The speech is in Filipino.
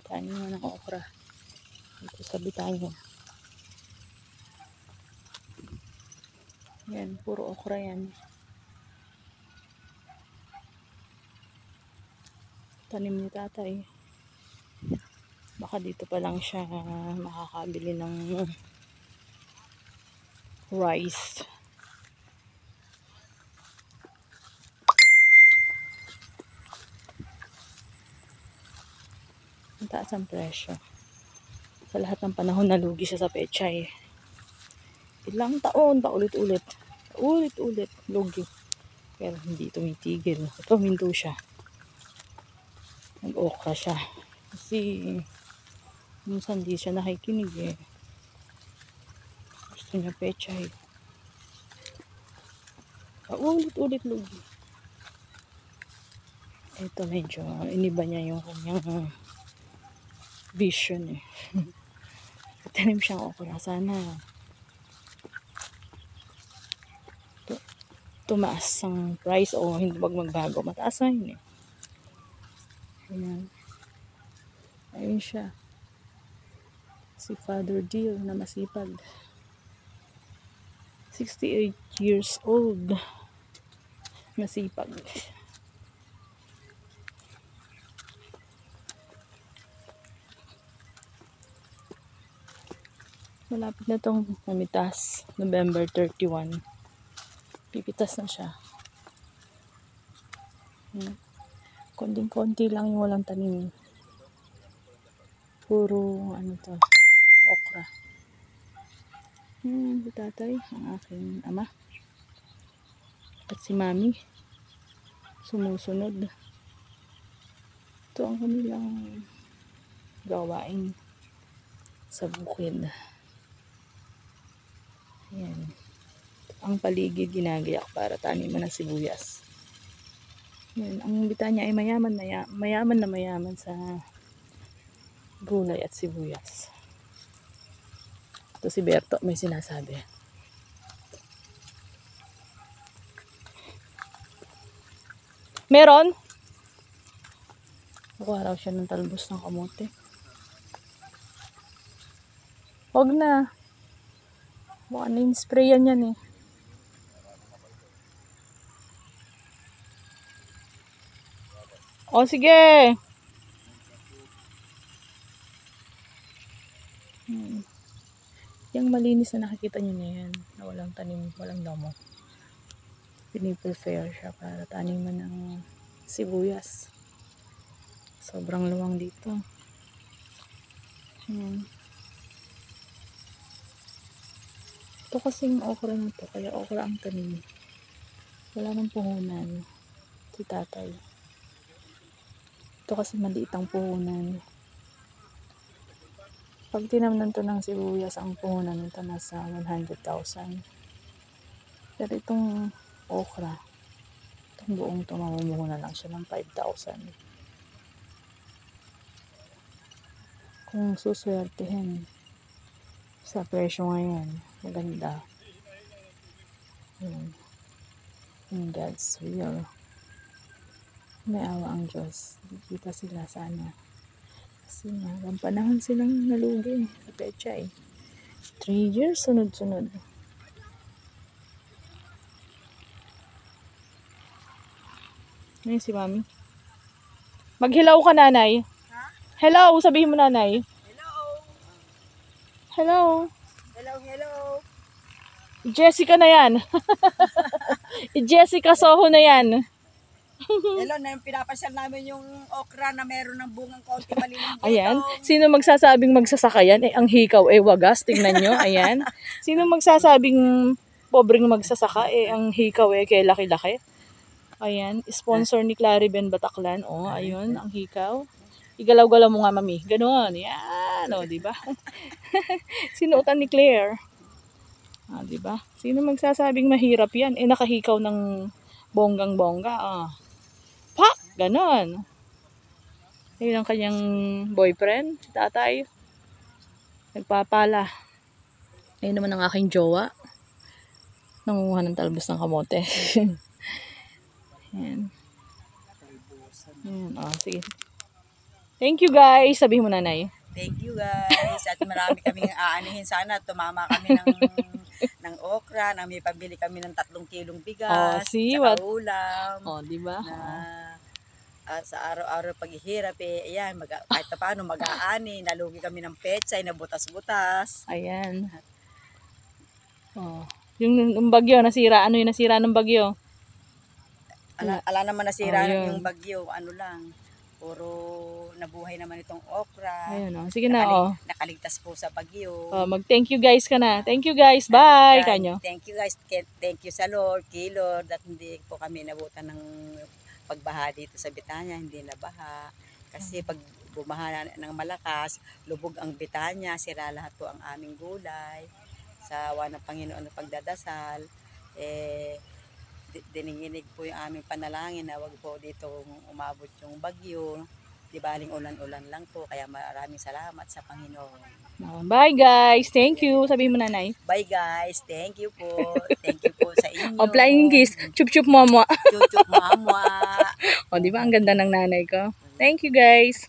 Tanim mo ng okra. Dito sa Bitanya. Yan, puro okra yan. Tanim ni tatay. Baka dito pa lang siya makakabili ng rice. Ang taas ang presyo. Sa lahat ng panahon nalugi siya sa pechay. Ilang taon pa ulit-ulit. Ulit-ulit lugi. Pero hindi tumitigil. Ito, minto siya. Nag-okra siya. Kasi minsan di siya nakikinig eh. Gusto niya pechay. Ulit-ulit lugi. Ito medyo iniba niya yung kanyang vision eh. Tanim siyang okra. Sana tumaas ang price o hindi magbago. Mataas na yun eh. Ayan. Ayun siya. Si Father Deal na masipag. 68 years old. Masipag. Malapit na tong mamitas. November 31. Pipitas na siya. Konting-konti lang yung walang tanim. Puro ano to, okra. Si tatay, ang aking ama. At si mami. Sumusunod. Ito ang kanilang gawain sa bukid. Ayan. Ang paligid ginagayak para taniman ng sibuyas. Yan, ang Bitanya ay mayaman na mayaman sa gulay at sibuyas. Ito si Berto may sinasabi. Meron? Nakuha raw siya ng talbos ng kamote. Huwag na. Baka na-sprayan yan eh. O sige. Yung malinis na nakikita nyo na yan. Na walang tanim, walang damo. Piniprepare siya para taniman ng sibuyas. Sobrang luwang dito. Ayan. Ito kasing okra na to. Kaya okra ang tanim. Wala nang puhunan. Si tatay. Ito kasi maliit ang puhunan. Pag tinamnan to ng sibuyas, ang puhunan nito nasa 100,000. Pero itong okra, itong buong ito, mamumuhunan lang siya ng 5,000. Kung suswertehin sa presyo ngayon, maganda. In God's will. May awa ang Diyos. Kita sila sana. Kasi magang panahon silang nalugi sa pechay. 3 years sunod-sunod. Ngayon si mami. Mag-hello ka, nanay. Ha? Hello, sabihin mo, nanay. Hello. Hello. Hello, hello. Jessica na yan. Jessica Soho na yan. Hello, na yung pinapasyal namin yung okra na meron ng bungang konti malilim butong. Ayan. Sino magsasabing magsasaka yan? Eh, ang hikaw eh wagas. Tingnan nyo. Ayan. Sino magsasabing pobreng magsasaka? Eh, ang hikaw eh kaya laki-laki. Ayan. Sponsor ni Claribel Bataclan. Oh, ayun. Ang hikaw. Igalaw-galaw mo nga, mami. Ganon. Yan. O, diba? Sinuotan ni Claire. Ah, diba? Sino magsasabing mahirap yan? Eh, nakahikaw ng bonggang-bongga. Ah. Pa! Ganon. Ayun ang kanyang boyfriend, si tatay. Nagpapala. Ayun naman ang aking jowa. Nangunguha ng talbos ng kamote. Ayan. Ayan. Oh, sige. Thank you guys. Sabihin mo nanay. Thank you guys. At marami kaming aanihin. Sana tumama kami ng okra, na may pambili kami ng 3 kilong Oh, bigas, see tsaka what? ulam. Oh, di ba? Na sa araw-araw paghihirap ayan, kahit pa paano mag-aani, nalugi kami ng petsay na butas-butas. Ayan. Oh. Yung bagyo, nasira. Ano yung nasira ng bagyo? Ala naman nasira yun. yung bagyo, ano lang. Puro nabuhay naman itong okra. Ayun, oh. Sige na, oh. Nakaligtas po sa bagyo. Mag-thank you guys ka na. Thank you guys. Bye. Kanyo. Thank you guys. Thank you sa Lord, kay Lord, at hindi po kami nabutan ng pagbaha dito sa Betania, hindi nabaha. Kasi pag bumaha ng malakas, lubog ang Betania, sira lahat po ang aming gulay. Sa awa ng Panginoon ng pagdadasal, dininginig po yung aming panalangin na wag po dito umabot yung bagyo. Di baling ulan-ulan lang po, kaya maraming salamat sa Panginoon. Bye guys. Thank you. Sabihin mo nanay. Bye guys. Thank you po. Thank you po sa inyo. Oh, flying kiss. Chup-chup mama. Chup-chup mama. Oh, di ba ang ganda ng nanay ko? Thank you guys.